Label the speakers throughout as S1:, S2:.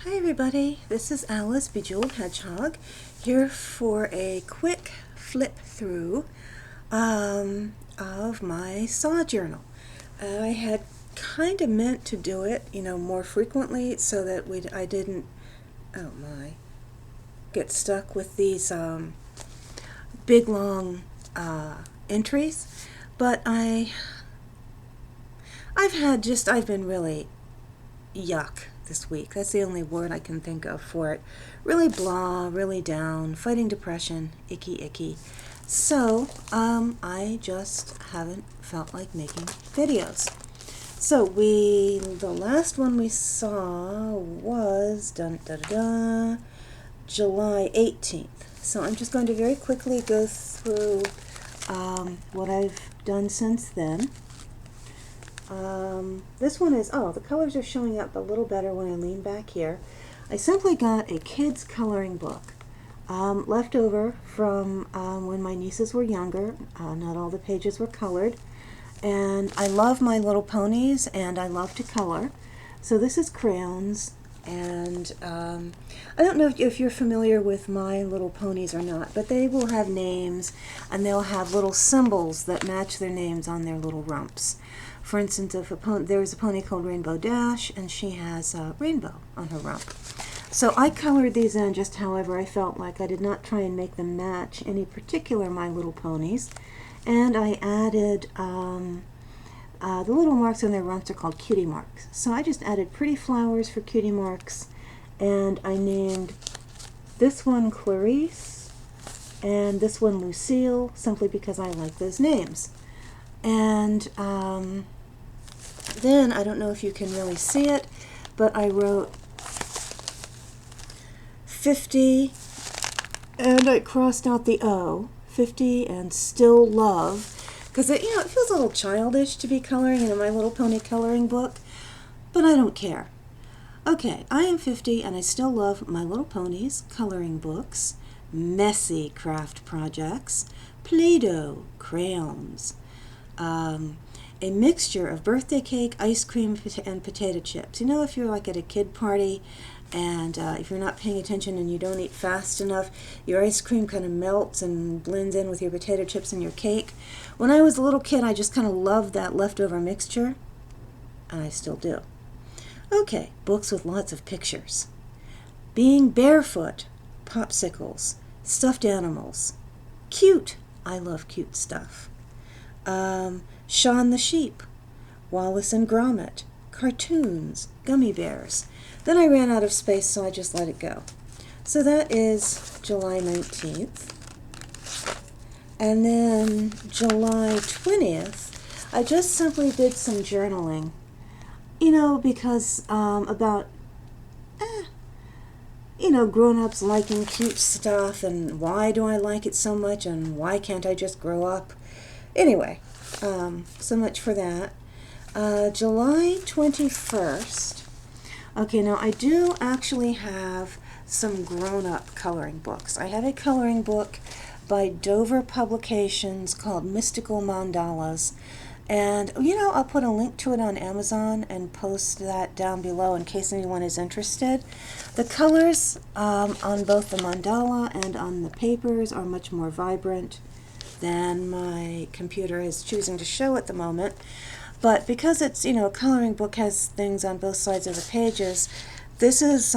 S1: Hi everybody, this is Alice Bejeweled Hedgehog here for a quick flip through of my saw journal. I had kind of meant to do it, more frequently so that I didn't, oh my, get stuck with these big long entries, but I've been really yuck this week. That's the only word I can think of for it. Really blah, really down, fighting depression, icky. So, I just haven't felt like making videos. So the last one we saw was July 18th. So I'm just going to very quickly go through what I've done since then. This one is, the colors are showing up a little better when I lean back here. I simply got a kid's coloring book, left over from when my nieces were younger. Not all the pages were colored. And I love My Little Ponies, and I love to color. So this is crayons, and I don't know if you're familiar with My Little Ponies or not, but they will have names, and they'll have little symbols that match their names on their little rumps. For instance, there's a pony called Rainbow Dash, and she has a rainbow on her rump. So I colored these in just however I felt like. I did not try and make them match any particular My Little Ponies. And I added, the little marks on their rumps are called cutie marks. So I just added pretty flowers for cutie marks, and I named this one Clarice, and this one Lucille, simply because I like those names. And then, I don't know if you can really see it, but I wrote 50, and I crossed out the O, 50, and still love, because it feels a little childish to be coloring in a My Little Pony coloring book, but I don't care. Okay, I am 50, and I still love My Little Ponies, coloring books, messy craft projects, Play-Doh, crayons, a mixture of birthday cake, ice cream, and potato chips. If you're like at a kid party and if you're not paying attention and you don't eat fast enough, your ice cream kind of melts and blends in with your potato chips and your cake. When I was a little kid, I just kind of loved that leftover mixture, and I still do. Okay, books with lots of pictures. Being barefoot, popsicles, stuffed animals. Cute. I love cute stuff. Shaun the Sheep, Wallace and Gromit, cartoons, gummy bears. Then I ran out of space, so I just let it go. So that is July 19th. And then July 20th, I just simply did some journaling. Because about, grown-ups liking cute stuff, and why do I like it so much, and why can't I just grow up? Anyway, so much for that. July 21st. Okay, now I do actually have some grown-up coloring books. I have a coloring book by Dover Publications called Mystical Mandalas. And, I'll put a link to it on Amazon and post that down below in case anyone is interested. The colors on both the mandala and on the papers are much more vibrant than my computer is choosing to show at the moment. But because it's, a coloring book has things on both sides of the pages, this is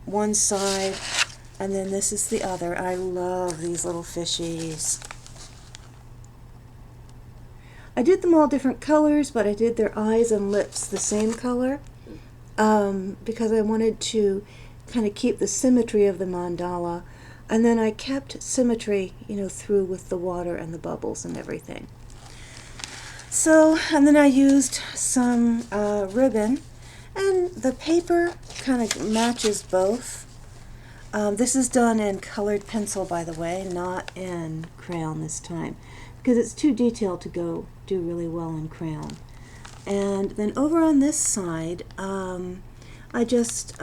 S1: one side, and then this is the other. I love these little fishies. I did them all different colors, but I did their eyes and lips the same color because I wanted to kind of keep the symmetry of the mandala. And then I kept symmetry, through with the water and the bubbles and everything. So, and then I used some ribbon, and the paper kind of matches both. This is done in colored pencil, by the way, not in crayon this time, because it's too detailed to go do really well in crayon. And then over on this side, I just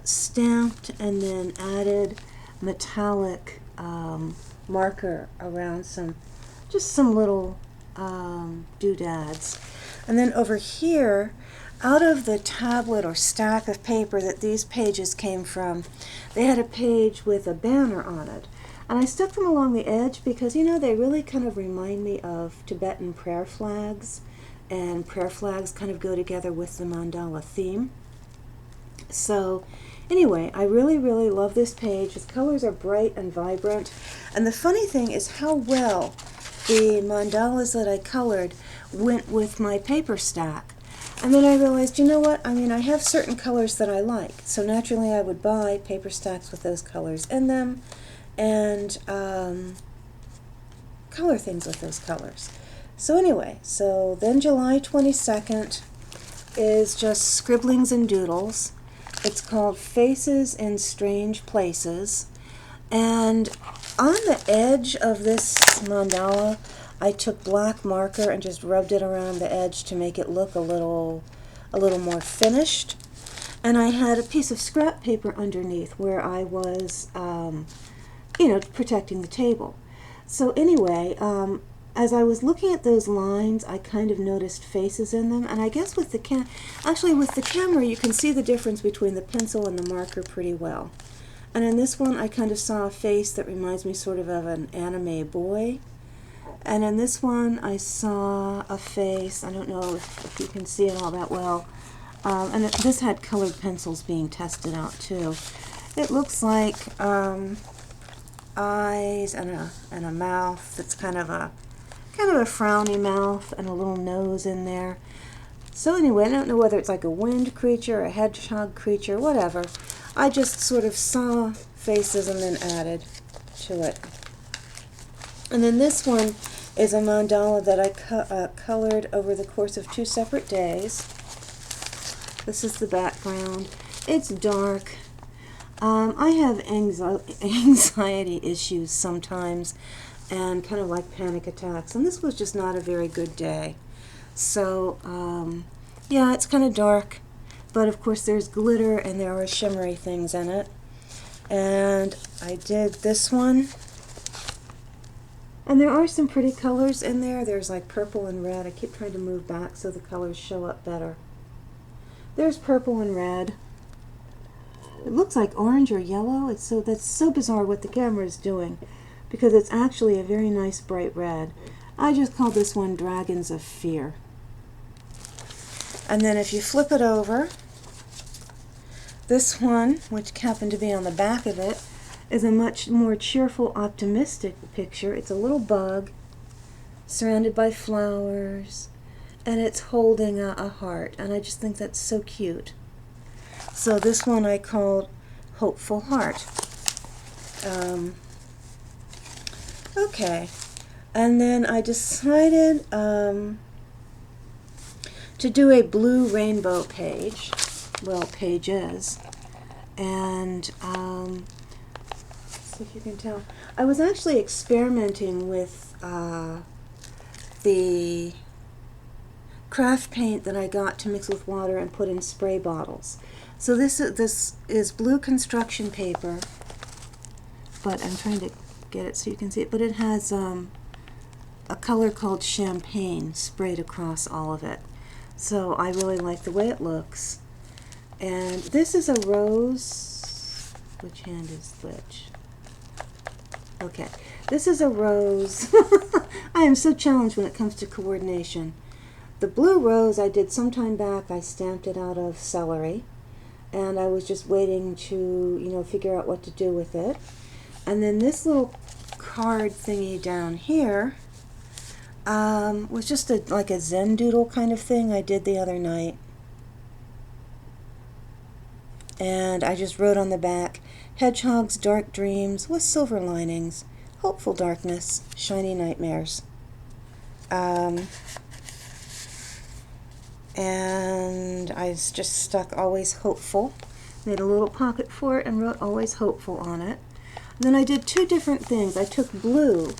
S1: stamped and then added metallic marker around some little doodads. And then over here, out of the tablet or stack of paper that these pages came from, they had a page with a banner on it. And I stuck them along the edge because, you know, they really kind of remind me of Tibetan prayer flags. And prayer flags kind of go together with the mandala theme. So anyway, I really, really love this page. Its colors are bright and vibrant. And the funny thing is how well the mandalas that I colored went with my paper stack. And then I realized, you know what, I mean, I have certain colors that I like. So naturally I would buy paper stacks with those colors in them and color things with those colors. So anyway, so then July 22nd is just scribblings and doodles. It's called Faces in Strange Places. And on the edge of this mandala, I took black marker and just rubbed it around the edge to make it look a little more finished. And I had a piece of scrap paper underneath where I was, you know, protecting the table. So anyway, as I was looking at those lines, I kind of noticed faces in them. And I guess with the camera, you can see the difference between the pencil and the marker pretty well. And in this one, I kind of saw a face that reminds me sort of an anime boy. And in this one, I saw a face, I don't know if you can see it all that well, and this had colored pencils being tested out too. It looks like eyes and a mouth that's kind of a frowny mouth and a little nose in there. So anyway, I don't know whether it's like a wind creature, a hedgehog creature, whatever. I just sort of saw faces and then added to it. And then this one is a mandala that I colored over the course of 2 separate days. This is the background. It's dark. I have anxiety issues sometimes and kind of like panic attacks, and this was just not a very good day. So, yeah, it's kind of dark, but of course there's glitter and there are shimmery things in it. And I did this one. And there are some pretty colors in there. There's like purple and red. I keep trying to move back so the colors show up better. There's purple and red. It looks like orange or yellow. That's so bizarre what the camera is doing, because it's actually a very nice bright red. I just call this one Dragons of Fear. And then if you flip it over, this one, which happened to be on the back of it, is a much more cheerful, optimistic picture. It's a little bug surrounded by flowers, and it's holding a heart, and I just think that's so cute. So this one I called Hopeful Heart. Okay, and then I decided to do a blue rainbow page, well, pages, and if you can tell, I was actually experimenting with the craft paint that I got to mix with water and put in spray bottles. So this is blue construction paper, but I'm trying to get it so you can see it, but it has a color called champagne sprayed across all of it. So I really like the way it looks. And this is a rose. Which hand is which? Okay, this is a rose. I am so challenged when it comes to coordination. The blue rose I did some time back. I stamped it out of celery, and I was just waiting to, you know, figure out what to do with it. And then this little card thingy down here was just like a Zen doodle kind of thing I did the other night. And I just wrote on the back, hedgehogs, dark dreams with silver linings, hopeful darkness, shiny nightmares. And I just stuck always hopeful, made a little pocket for it and wrote always hopeful on it. And then I did 2 different things. I took blue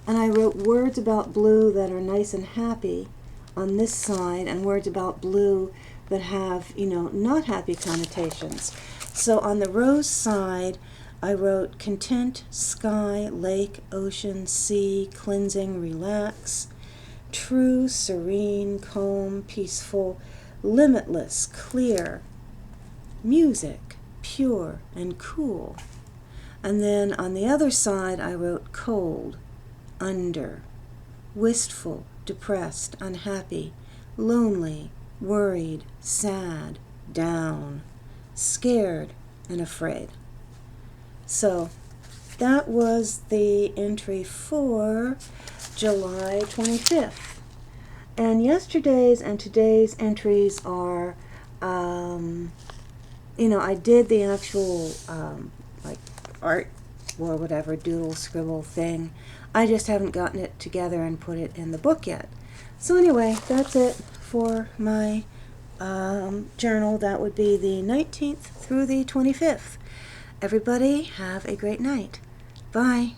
S1: and I wrote words about blue that are nice and happy on this side, and words about blue that have, you know, not happy connotations. So on the rose side, I wrote content, sky, lake, ocean, sea, cleansing, relax, true, serene, calm, peaceful, limitless, clear, music, pure and cool. And then on the other side I wrote cold, under, wistful, depressed, unhappy, lonely, worried, sad, down, scared, and afraid. So that was the entry for July 25th. And yesterday's and today's entries are, I did the actual, like, art or whatever, doodle, scribble thing. I just haven't gotten it together and put it in the book yet. So anyway, that's it for my journal. That would be the 19th through the 25th. Everybody have a great night. Bye.